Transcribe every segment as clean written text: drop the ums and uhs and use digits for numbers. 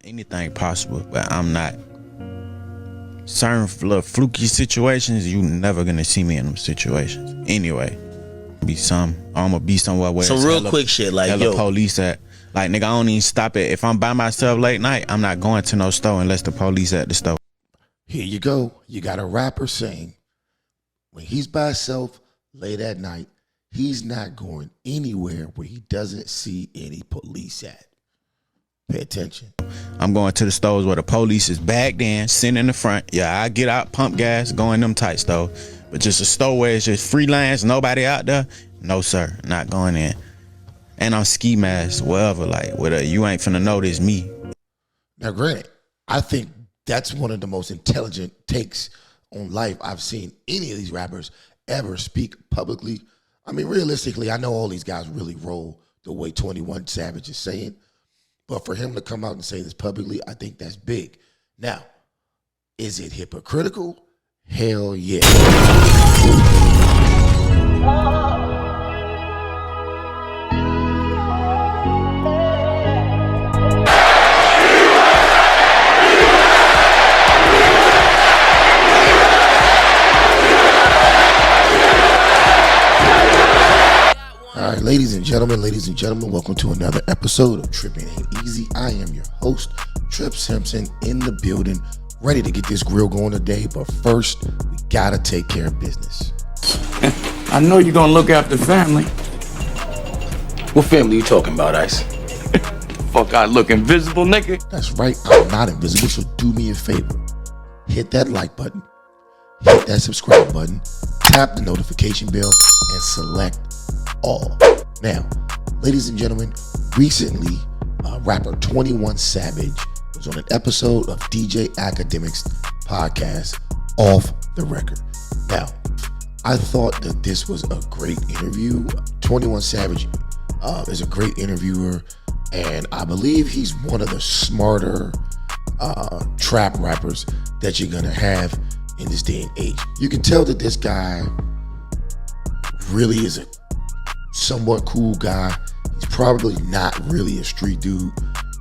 Anything possible, but I'm not. Certain little fluky situations, you never gonna see me in them situations. Anyway, I'm gonna be somewhere where some real quick shit like yo, police at. Like nigga, I don't even stop it. If I'm by myself late night, I'm not going to no store unless the police at the store. Here you go. You got a rapper saying when he's by himself late at night, he's not going anywhere where he doesn't see any police at. Pay attention. I'm going to the stores where the police is backed in, sitting in the front. Yeah, I get out, pump gas, go in them tight stores. But just a store where it's just free lanes, nobody out there, no sir, not going in. And I'm ski mask, wherever, like, you ain't finna know this me. Now, granted, I think that's one of the most intelligent takes on life I've seen any of these rappers ever speak publicly. I mean, realistically, I know all these guys really roll the way 21 Savage is saying. But for him to come out and say this publicly, I think that's big. Now, is it hypocritical? Hell yeah. All right, ladies and gentlemen, welcome to another episode of Tripping Ain't Easy. I am your host, Trip Simpson, in the building, ready to get this grill going today. But first, we gotta take care of business. I know you're gonna look after family. what family you talking about, Ice? Fuck, I look invisible, nigga. That's right, I'm not invisible, so do me a favor. Hit that like button, hit that subscribe button, tap the notification bell, and select all. Now, ladies and gentlemen, recently, rapper 21 Savage was on an episode of DJ Academic's podcast, Off the Record. Now, I thought that this was a great interview. 21 Savage is a great interviewer, and I believe he's one of the smarter trap rappers that you're gonna have in this day and age. You can tell that this guy really is a somewhat cool guy. He's probably not really a street dude,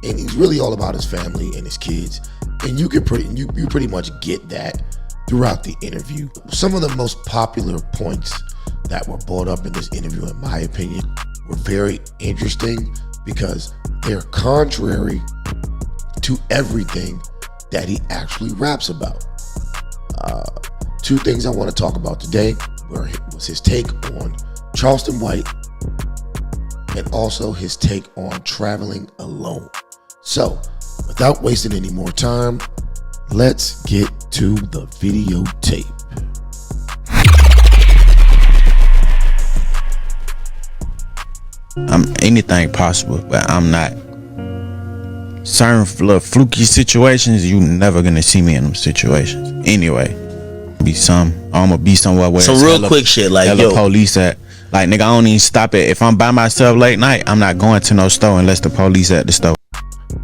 and he's really all about his family and his kids. And you pretty much get that throughout the interview. Some of the most popular points that were brought up in this interview, in my opinion, were very interesting because they're contrary to everything that he actually raps about. Two things I want to talk about today was his take on Charleston White, and also his take on traveling alone. So, without wasting any more time, let's get to the videotape. Anything possible, but I'm not. Certain little fluky situations, you never gonna see me in them situations. Anyway, I'm gonna be somewhere where some real quick shit like yo, police at. Like nigga, I don't even stop it. If I'm by myself late night, I'm not going to no store unless the police at the store.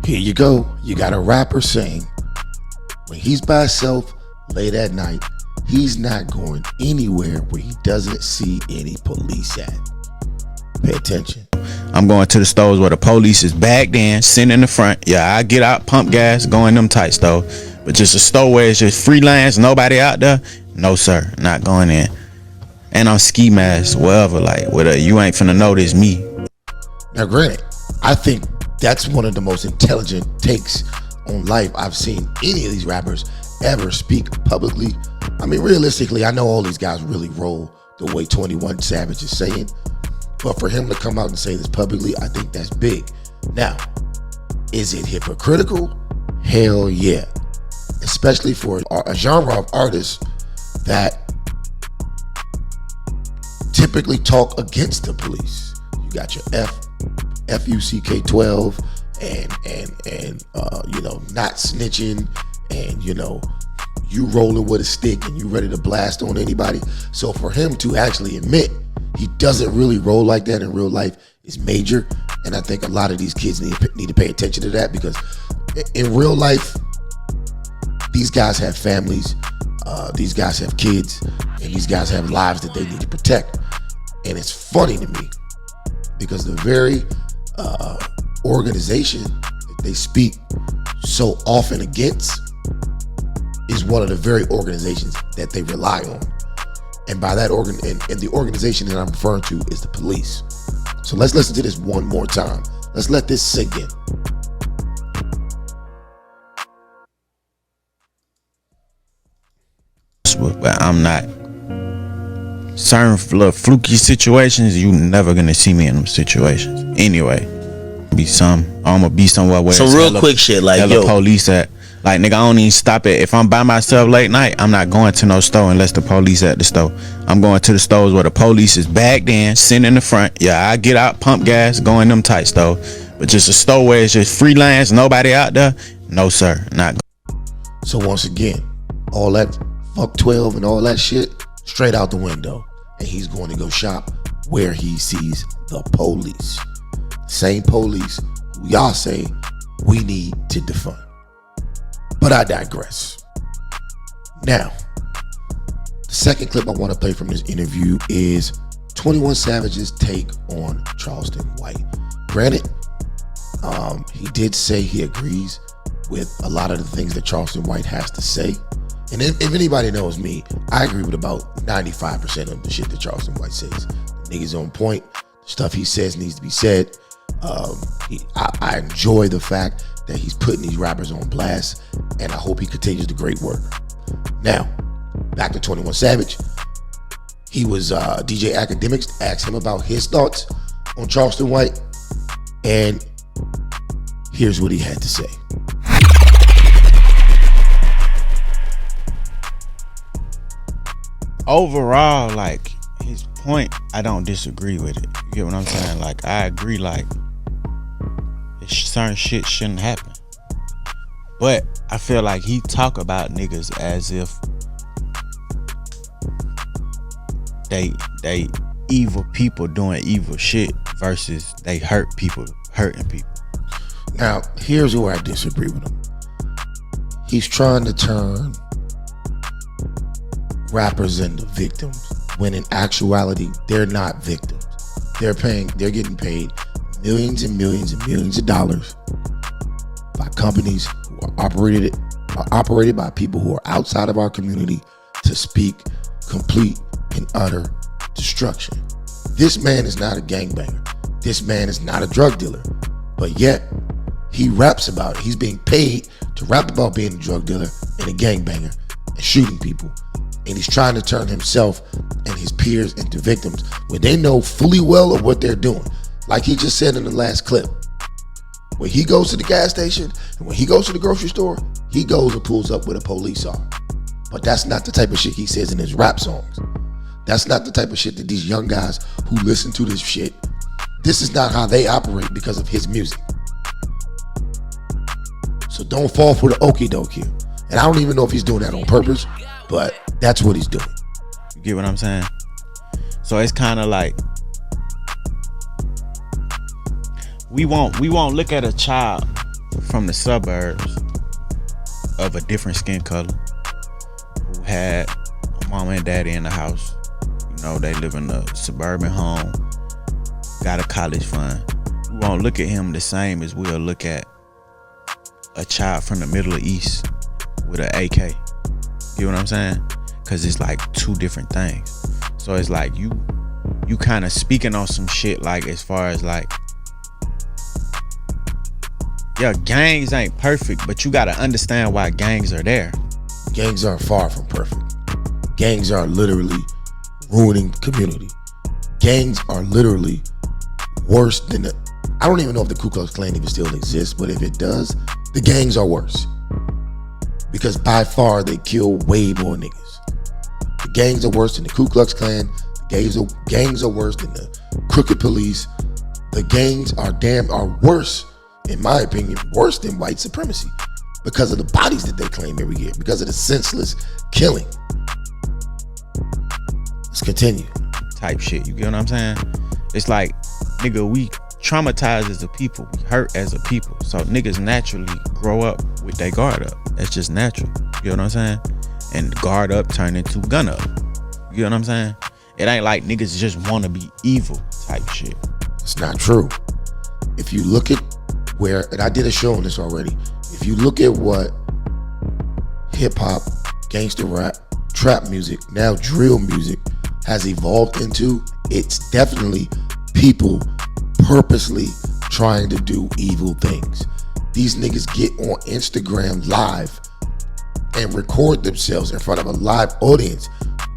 Here you go. You got a rapper saying when he's by himself late at night, he's not going anywhere where he doesn't see any police at. Pay attention. I'm going to the stores where the police is backed in, sitting in the front. Yeah, I get out, pump gas, go in them tight stores. But just a store where it's just free lanes, nobody out there, no sir, not going in. And I'm ski mask, wherever, like, you ain't finna know this me. Now, granted, I think that's one of the most intelligent takes on life I've seen any of these rappers ever speak publicly. I mean, realistically, I know all these guys really roll the way 21 Savage is saying. But for him to come out and say this publicly, I think that's big. Now, is it hypocritical? Hell yeah. Especially for a genre of artists that typically talk against the police. You got your FUCK12 and not snitching, and you rolling with a stick and you ready to blast on anybody. So for him to actually admit he doesn't really roll like that in real life is major, and I think a lot of these kids need to pay attention to that, because in real life these guys have families, these guys have kids, and these guys have lives that they need to protect. And it's funny to me because the very organization that they speak so often against is one of the very organizations that they rely on. And by that and the organization that I'm referring to is the police. So let's listen to this one more time. Let's let this sink in. But I'm not. Certain little fluky situations, you never gonna see me in them situations. Anyway, I'm gonna be somewhere where So it's real hella, quick shit, like, hella yo, police at. Like, nigga, I don't even stop it. If I'm by myself late night, I'm not going to no store unless the police at the store. I'm going to the stores where the police is backed in, sitting in the front. Yeah, I get out, pump gas, go in them tight stores. But just a store where it's just free lanes, nobody out there, no sir, not. So once again, all that fuck 12 and all that shit, straight out the window. And he's going to go shop where he sees the police. Same police who y'all say we need to defund. But I digress. Now, the second clip I want to play from this interview is 21 Savage's take on Charleston White. Granted, he did say he agrees with a lot of the things that Charleston White has to say. And if anybody knows me, I agree with about 95% of the shit that Charleston White says. The nigga's on point. The stuff he says needs to be said. I enjoy the fact that he's putting these rappers on blast, and I hope he continues the great work. Now, back to 21 Savage. He was DJ Academics asked him about his thoughts on Charleston White, and here's what he had to say. Overall, like, his point, I don't disagree with it. You get what I'm saying? Like, I agree, like, certain shit shouldn't happen. But I feel like he talk about niggas as if they evil people doing evil shit versus they hurt people hurting people. Now, here's where I disagree with him. He's trying to turn rappers into victims when in actuality they're not victims. They're getting paid millions and millions and millions of dollars by companies who are operated by people who are outside of our community to speak complete and utter destruction. This man is not a gangbanger. This man is not a drug dealer. But yet, he raps about it. He's being paid to rap about being a drug dealer and a gangbanger and shooting people. And he's trying to turn himself and his peers into victims when they know fully well of what they're doing. Like he just said in the last clip, when he goes to the gas station and when he goes to the grocery store, he goes and pulls up where the police are. But that's not the type of shit he says in his rap songs. That's not the type of shit that these young guys who listen to this shit, this is not how they operate because of his music. So don't fall for the okie doke here. And I don't even know if he's doing that on purpose, but that's what he's doing. You get what I'm saying? So it's kind of like, we won't look at a child from the suburbs of a different skin color who had a mama and daddy in the house. You know, they live in a suburban home, got a college fund. We won't look at him the same as we'll look at a child from the Middle East with an AK. You get what I'm saying? Because it's like two different things. So it's like you kind of speaking on some shit, like as far as like, yeah, gangs ain't perfect, but you gotta understand why gangs are there. Gangs are far from perfect. Gangs are literally ruining community. Gangs are literally worse than I don't even know if the Ku Klux Klan even still exists, but if it does, the gangs are worse. Because by far they kill way more niggas. The gangs are worse than the Ku Klux Klan. The gangs are worse than the crooked police. The gangs are worse, in my opinion, worse than white supremacy because of the bodies that they claim every year, because of the senseless killing. Let's continue. Type shit, you get what I'm saying? It's like, nigga, we traumatized as a people, we hurt as a people. So niggas naturally grow up with their guard up. That's just natural. You know what I'm saying? And guard up turn into gun up. You know what I'm saying? It ain't like niggas just want to be evil type shit. It's not true. If you look at where, and I did a show on this already, If you look at what hip hop, gangster rap, trap music, now drill music has evolved into, it's definitely people purposely trying to do evil things. These niggas get on Instagram live and record themselves in front of a live audience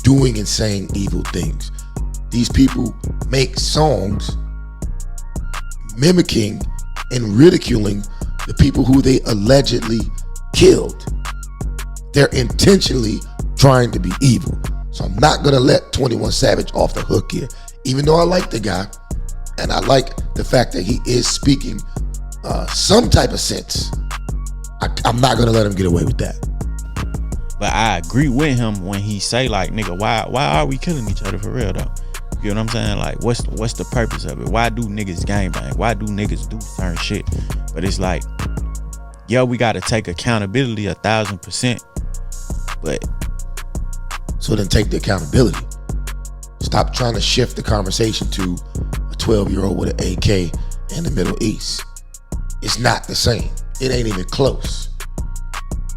doing and saying evil things. These people make songs mimicking and ridiculing the people who they allegedly killed. They're intentionally trying to be evil. So I'm not gonna let 21 Savage off the hook here. Even though I like the guy, and I like the fact that he is speaking some type of sense, I'm not gonna let him get away with that. But I agree with him when he say like, nigga, why are we killing each other for real though? You know what I'm saying? Like, what's the purpose of it? Why do niggas gangbang? Why do niggas do certain shit? But it's like, yo, we gotta take accountability 1000%. But so then take the accountability. Stop trying to shift the conversation to a 12-year-old with an AK in the Middle East. It's not the same. It ain't even close.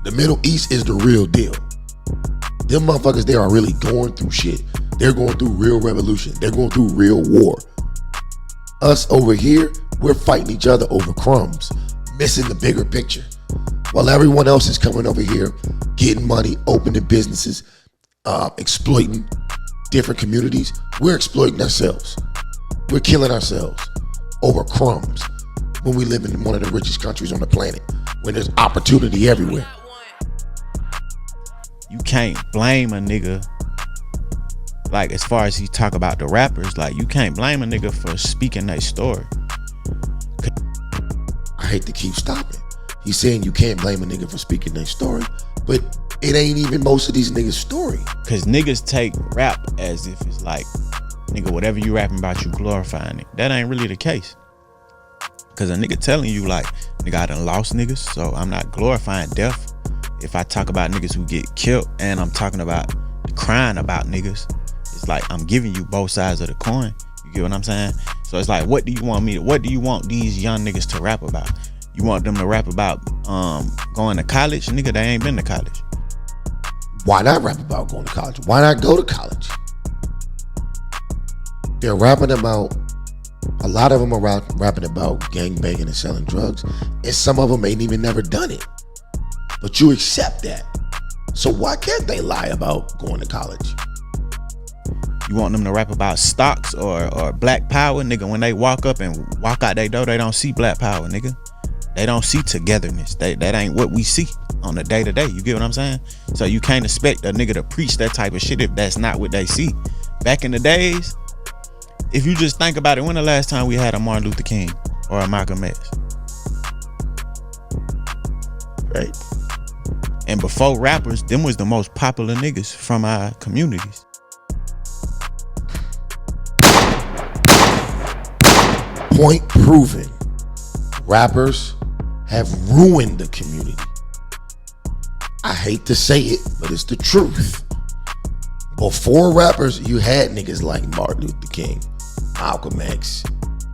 The Middle East is the real deal. Them motherfuckers, they are really going through shit. They're going through real revolution. They're going through real war. Us over here, we're fighting each other over crumbs, missing the bigger picture. While everyone else is coming over here, getting money, opening businesses, exploiting different communities, we're exploiting ourselves. We're killing ourselves over crumbs when we live in one of the richest countries on the planet, when there's opportunity everywhere. You can't blame a nigga. Like, as far as he talk about the rappers, like, you can't blame a nigga for speaking that story. I hate to keep stopping. He's saying you can't blame a nigga for speaking their story, but it ain't even most of these niggas' story. Cause niggas take rap as if it's like, nigga, whatever you rapping about, you glorifying it. That ain't really the case. Cause a nigga telling you like, nigga, I done lost niggas, so I'm not glorifying death. If I talk about niggas who get killed and I'm talking about crying about niggas, it's like I'm giving you both sides of the coin. You get what I'm saying? So it's like, what do you want these young niggas to rap about? You want them to rap about going to college? Nigga, they ain't been to college. Why not rap about going to college? Why not go to college? They're rapping about, a lot of them are rapping about gangbanging and selling drugs, and some of them ain't even never done it. But you accept that. So why can't they lie about going to college? You want them to rap about stocks or black power? Nigga, when they walk up and walk out their door, they don't see black power, nigga. They don't see togetherness. That ain't what we see on the day to day. You get what I'm saying? So you can't expect a nigga to preach that type of shit if that's not what they see. Back in the days, if you just think about it, when the last time we had a Martin Luther King or a Malcolm X? Right? And before rappers, them was the most popular niggas from our communities. Point proven. Rappers have ruined the community. I hate to say it, but it's the truth. Before rappers, you had niggas like Martin Luther King, Malcolm X,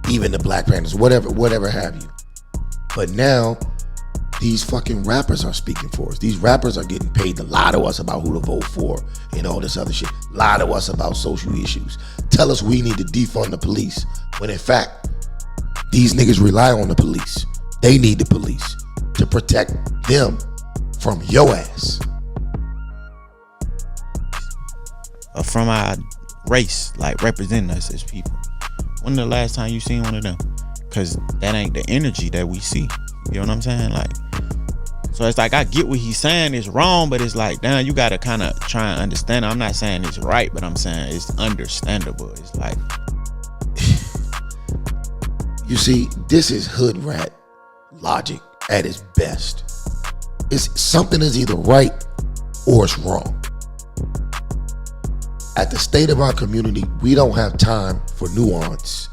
even the Black Panthers, whatever have you. But now, these fucking rappers are speaking for us. These rappers are getting paid to lie to us about who to vote for and all this other shit. Lie to us about social issues. Tell us we need to defund the police, when in fact, these niggas rely on the police. They need the police to protect them from your ass. From our race, like representing us as people. When the last time you seen one of them? Cause that ain't the energy that we see. You know what I'm saying? Like, so it's like, I get what he's saying is wrong, but it's like, damn, you gotta kind of try and understand it. I'm not saying it's right, but I'm saying it's understandable. It's like, you see, this is hood rat logic at its best. It's something is either right or it's wrong. At the state of our community, we don't have time for nuance.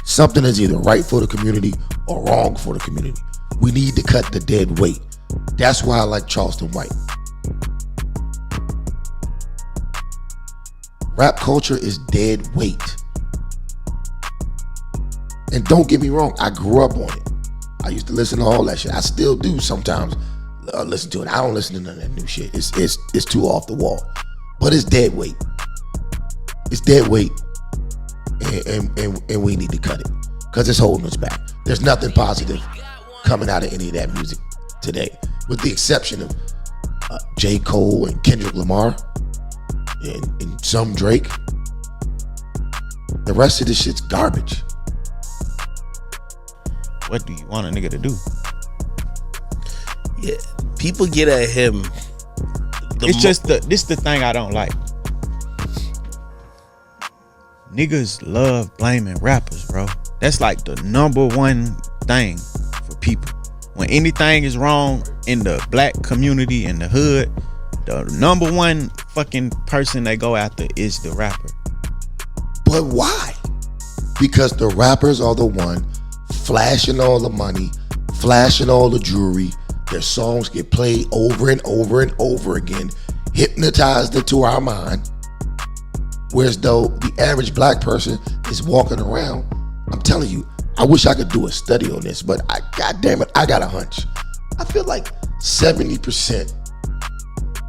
Something is either right for the community or wrong for the community. We need to cut the dead weight. That's why I like Charleston White. Rap culture is dead weight. And don't get me wrong, I grew up on it. I used to listen to all that shit. I still do sometimes listen to it. I don't listen to none of that new shit. It's too off the wall. But it's dead weight. It's dead weight, and we need to cut it because it's holding us back. There's nothing positive coming out of any of that music today, with the exception of J. Cole and Kendrick Lamar and some Drake. The rest of this shit's garbage. What do you want a nigga to do? Yeah, people get at him. This the thing I don't like. Niggas love blaming rappers, bro. That's like the number one thing for people. When anything is wrong in the black community, in the hood, the number one fucking person they go after is the rapper. But why? Because the rappers are the one flashing all the money, flashing all the jewelry. Their songs get played over and over and over again, hypnotized into our mind. Whereas though the average black person is walking around, I'm telling you, I wish I could do a study on this, but goddamn it, I got a hunch. I feel like 70%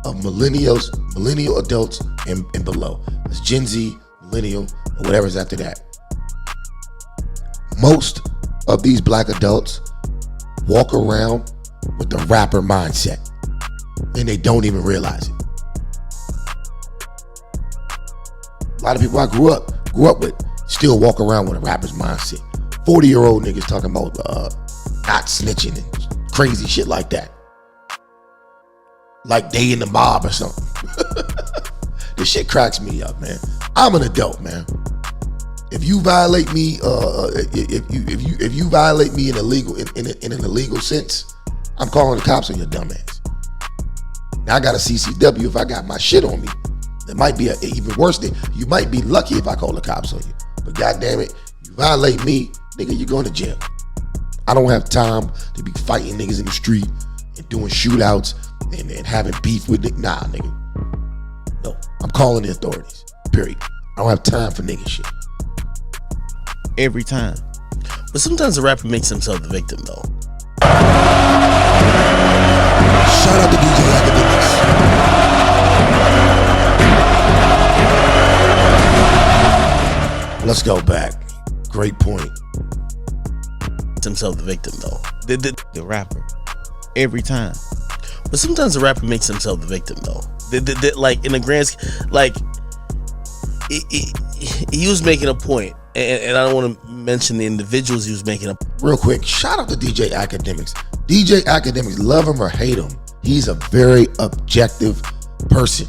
of millennial adults and below, it's Gen Z, millennial, or whatever's after that. Most of these black adults walk around with the rapper mindset, and they don't even realize it. A lot of people I grew up with still walk around with a rapper's mindset. 40-year-old niggas talking about not snitching and crazy shit like that. Like they in the mob or something. This shit cracks me up, man. I'm an adult, man. If you violate me, if you violate me in an illegal sense, I'm calling the cops on your dumb ass. Now I got a CCW if I got my shit on me. It might be even worse thing. You might be lucky if I call the cops on you. But goddamn it, you violate me, nigga, you're going to jail. I don't have time to be fighting niggas in the street and doing shootouts and having beef with niggas. Nah, nigga. No, I'm calling the authorities. Period. I don't have time for nigga shit. Every time. But sometimes the rapper makes himself the victim, though. Shout out to DJ Academics. Let's go back. Great point. Himself the victim, though. The rapper. Every time. But sometimes the rapper makes himself the victim, though. Like in the grand, like he was making a point, and I don't want to mention the individuals he was making up. Real quick, shout out to DJ Academics. DJ Academics, love him or hate him, he's a very objective person.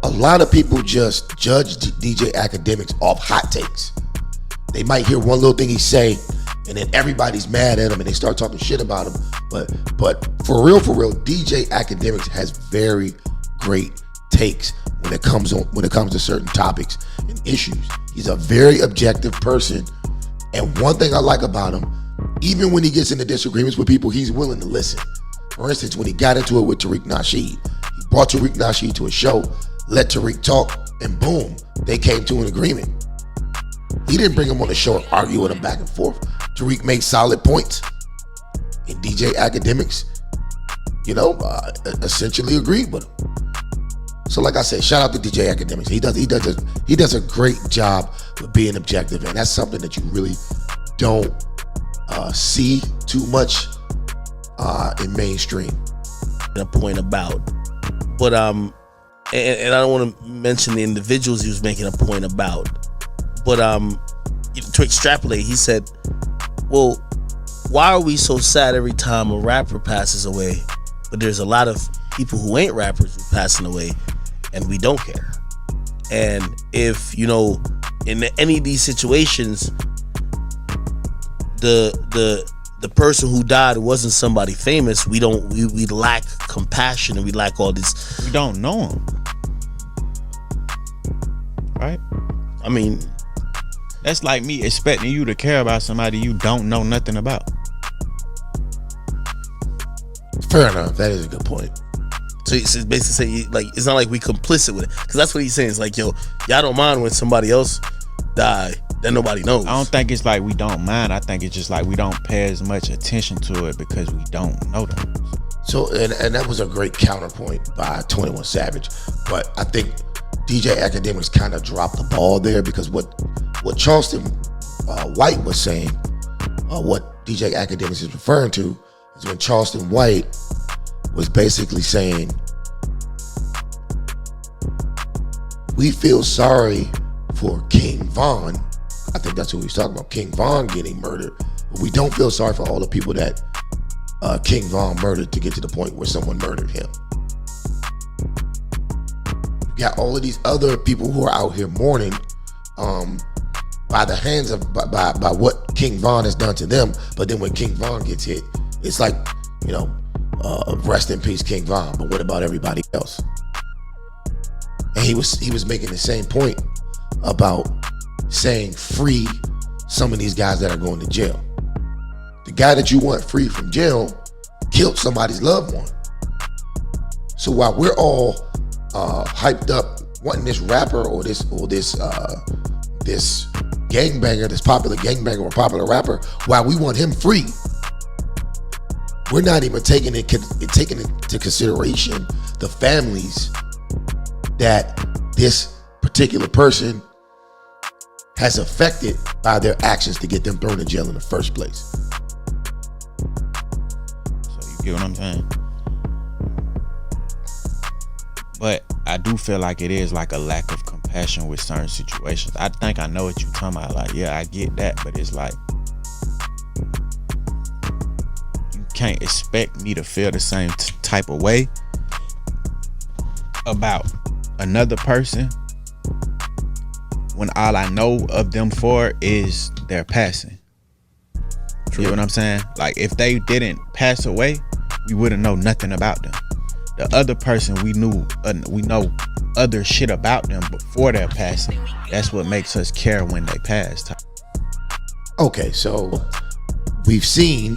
A lot of people just judge DJ Academics off hot takes. They might hear one little thing he say, and then everybody's mad at him and they start talking shit about him. But for real, DJ Academics has very great takes when it comes to certain topics and issues. He's a very objective person, and one thing I like about him, even when he gets into disagreements with people, he's willing to listen. For instance, when he got into it with Tariq Nasheed, he brought Tariq Nasheed to a show, let Tariq talk, and boom, they came to an agreement. He didn't bring him on the show and argue with him back and forth. Tariq made solid points, and DJ Academics, essentially agreed with him. So like I said, shout out to DJ Academics. He does a great job with being objective, and that's something that you really don't see too much in mainstream. A point about, but and I don't want to mention the individuals he was making a point about, but to extrapolate, he said, well, why are we so sad every time a rapper passes away, but there's a lot of people who ain't rappers who passing away and we don't care? And if in any of these situations, the person who died wasn't somebody famous, we lack compassion and we lack all this. We don't know him, right? I mean, that's like me expecting you to care about somebody you don't know nothing about. Fair enough. That is a good point. So he's basically saying, like, it's not like we complicit with it, because that's what he's saying. It's like, yo, y'all don't mind when somebody else die then nobody knows. I don't think it's like we don't mind. I think it's just like we don't pay as much attention to it because we don't know them. So, and that was a great counterpoint by 21 Savage. But I think DJ Academics kind of dropped the ball there, because what Charleston White was saying, what DJ Academics is referring to, is when Charleston White was basically saying, we feel sorry for King Von. I think that's who he's talking about, King Von getting murdered. But we don't feel sorry for all the people that King Von murdered to get to the point where someone murdered him. You got all of these other people who are out here mourning by the hands of by what King Von has done to them. But then when King Von gets hit, it's like, you know, rest in peace, King Von. But what about everybody else? And he was making the same point about saying free some of these guys that are going to jail. The guy that you want free from jail killed somebody's loved one. So while we're all hyped up wanting this rapper or this gangbanger, this popular gangbanger or popular rapper, while we want him free, we're not even taking into consideration the families that this particular person has affected by their actions to get them thrown in jail in the first place. So you get what I'm saying? But I do feel like it is like a lack of compassion with certain situations. I think I know what you're talking about. Like, yeah, I get that, but it's like, you can't expect me to feel the same type of way about another person when all I know of them for is their passing. True. You know what I'm saying? Like, if they didn't pass away, we wouldn't know nothing about them. The other person, we know other shit about them before their passing. That's what makes us care when they pass. Okay, so we've seen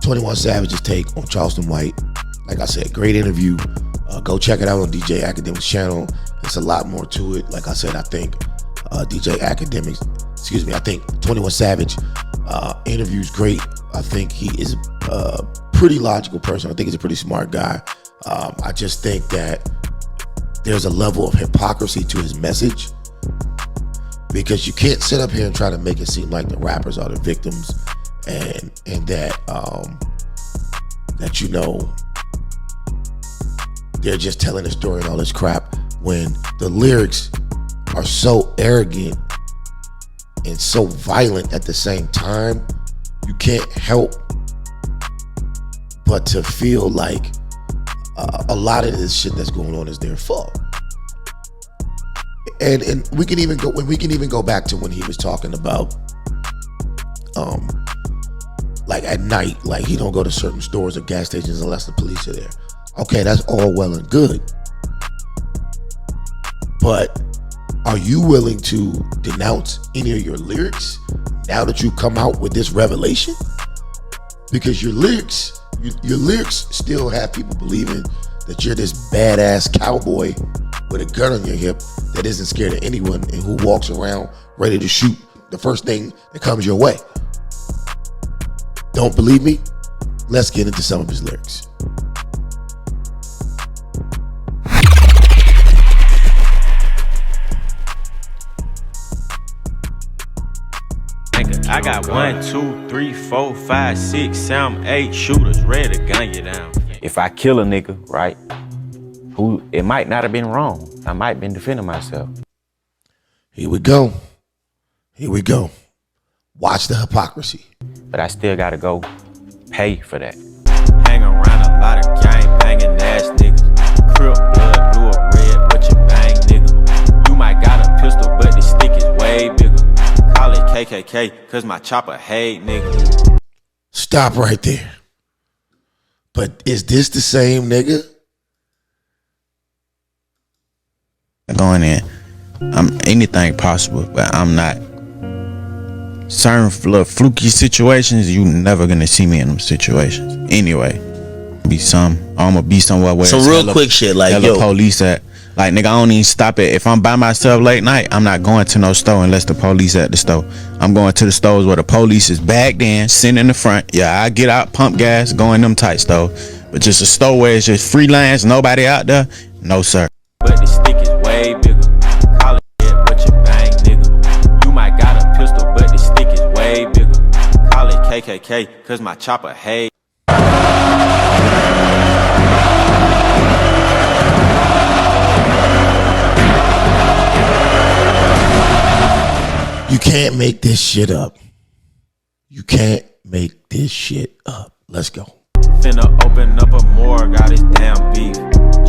21 Savage's take on Charleston White. Like I said, great interview. Go check it out on DJ Academics channel. There's a lot more to it. Like I said, I think I think 21 Savage interview's great. I think he is a pretty logical person. I think he's a pretty smart guy. I just think that there's a level of hypocrisy to his message, because you can't sit up here and try to make it seem like the rappers are the victims and that you know, they're just telling a story and all this crap, when the lyrics are so arrogant and so violent at the same time. You can't help but to feel like a lot of this shit that's going on is their fault. And we can even go back to when he was talking about like at night, like he don't go to certain stores or gas stations unless the police are there. Okay, that's all well and good. But are you willing to denounce any of your lyrics now that you come out with this revelation? Because your lyrics still have people believing that you're this badass cowboy with a gun on your hip that isn't scared of anyone and who walks around ready to shoot the first thing that comes your way. Don't believe me? Let's get into some of his lyrics. I got 1, 2, 3, 4, 5, 6, 7, 8 shooters ready to gun you down. If I kill a nigga, right, who it might not have been wrong. I might have been defending myself. Here we go. Watch the hypocrisy. But I still gotta go pay for that. Hang around a lot of gang banging ass niggas. Crip blood, blue or red, but you bang nigga. You might got a pistol, but the stick is way bigger. Call it KKK, cause my chopper hate nigga. Stop right there. But is this the same nigga? Going in, I'm anything possible, but I'm not. Certain little fluky situations, you never gonna see me in them situations. Anyway, I'm gonna be somewhere where some real quick shit like, yo, police at. Like, nigga, I don't even stop it. If I'm by myself late night, I'm not going to no store unless the police at the store. I'm going to the stores where the police is bagged in, sitting in the front. Yeah, I get out, pump gas, go in them tight stores. But just a store where it's just free lanes, nobody out there, no sir. But the stick is way bigger. Call it yeah, but you bang, nigga. You might got a pistol, but the stick is way bigger. Call it KKK, cause my chopper hey. You can't make this shit up. You can't make this shit up. Let's go. Finna open up a morgue, got his damn beef.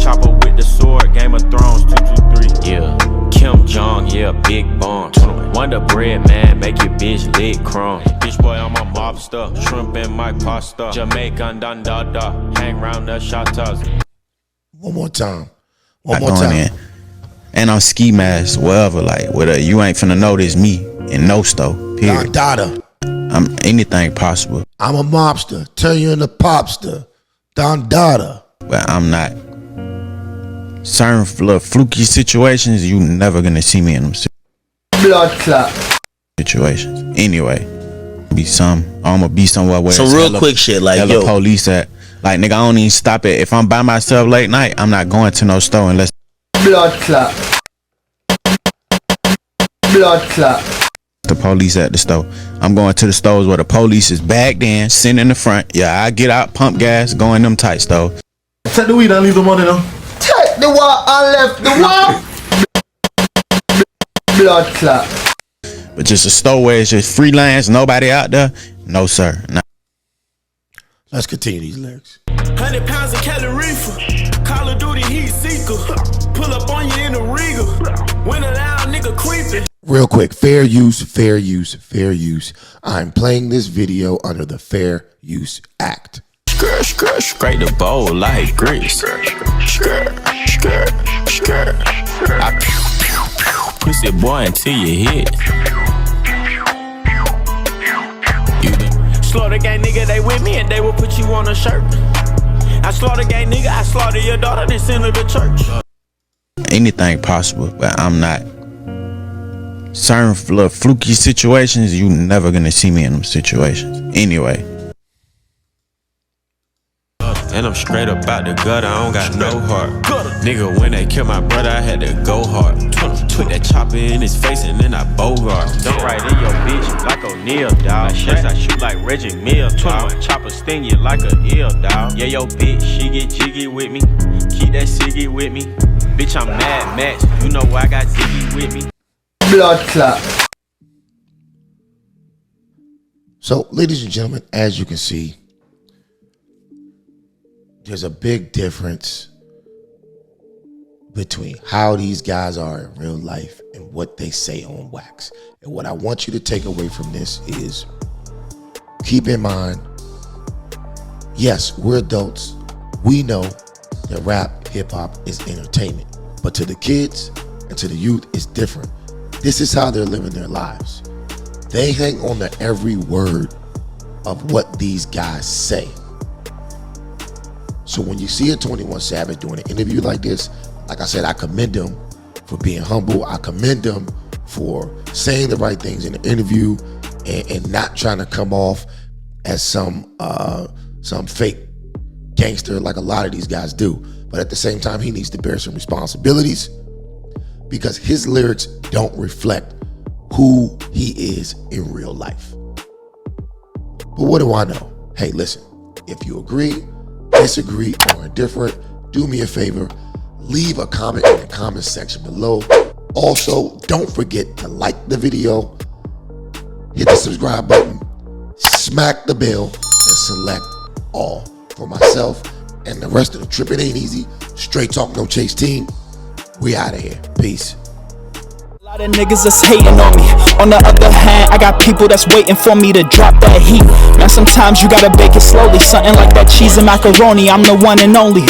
Chopper with the sword, Game of Thrones 223. Yeah, Kim Jong, yeah, big bomb. Wonder bread, man, make your bitch lit crumb. Bitch boy, I'm a mobster, shrimp and my pasta. Jamaican dun da da, hang round the shotters. One more time. One more time. In. And I'm ski mask, wherever, like, whatever. You ain't finna know this me in no store, period. Don Dada. I'm anything possible. I'm a mobster. Turn you into popster. Don Dada. But I'm not. Certain little fluky situations, you never gonna see me in them Blood clot situations. Anyway, I'ma be somewhere where some real quick shit like yo. Police at. Like, nigga, I don't even stop it. If I'm by myself late night, I'm not going to no store unless blood clot. Blood clot. The police at the store. I'm going to the stores where the police is bagged in, sitting in the front. Yeah, I get out, pump gas, go in them tight stores. Take the weed and leave the money though. Take the wall and left the wall. Blood clot. But just a store where it's just free lanes, nobody out there, no sir. Nah. Let's continue these lyrics. 100 pounds of Calorifa, Call of Duty heat seeker, pull up on you in a Riga, when a loud nigga creeping. Real quick, fair use, fair use, fair use. I'm playing this video under the Fair Use Act. Scrape the bowl like grits. I pussy boy until you hit. Slaughter gang nigga, they with me and they will put you on a shirt. I slaughter gang nigga, I slaughter your daughter, then send her to church. Anything possible, but I'm not. Certain little fluky situations, you never gonna see me in them situations. Anyway. And I'm straight up out the gutter, I don't got no heart. Nigga, when they killed my brother, I had to go hard. Put that chopper in his face and then I bogart. Don't right in your bitch like O'Neal, dawg. I shoot like Reggie Mill, dawg. Chopper sting you like a eel, dawg. Yeah, yo bitch, she get jiggy with me. Keep that ciggy with me. Bitch, I'm Mad Max, you know I got Ziggy with me. Blood clot. So, ladies and gentlemen, as you can see, there's a big difference between how these guys are in real life and what they say on wax. And what I want you to take away from this is, keep in mind, yes, we're adults. We know that rap, hip hop is entertainment. But to the kids and to the youth, it's different. This is how they're living their lives. They hang on to every word of what these guys say. So when you see a 21 Savage doing an interview like this, like I said, I commend him for being humble. I commend him for saying the right things in the interview and not trying to come off as some fake gangster like a lot of these guys do. But at the same time, he needs to bear some responsibilities because his lyrics don't reflect who he is in real life. But what do I know? Hey, listen, if you agree, disagree, or indifferent, do me a favor, leave a comment in the comment section below. Also, don't forget to like the video, hit the subscribe button, smack the bell, and select all. For myself and the rest of the Trip It Ain't Easy Straight Talk No Chase team, we out of here. Peace. A lot of niggas that's hating on me. On the other hand, I got people that's waiting for me to drop that heat. Now sometimes you gotta bake it slowly, something like that cheese and macaroni. I'm the one and only.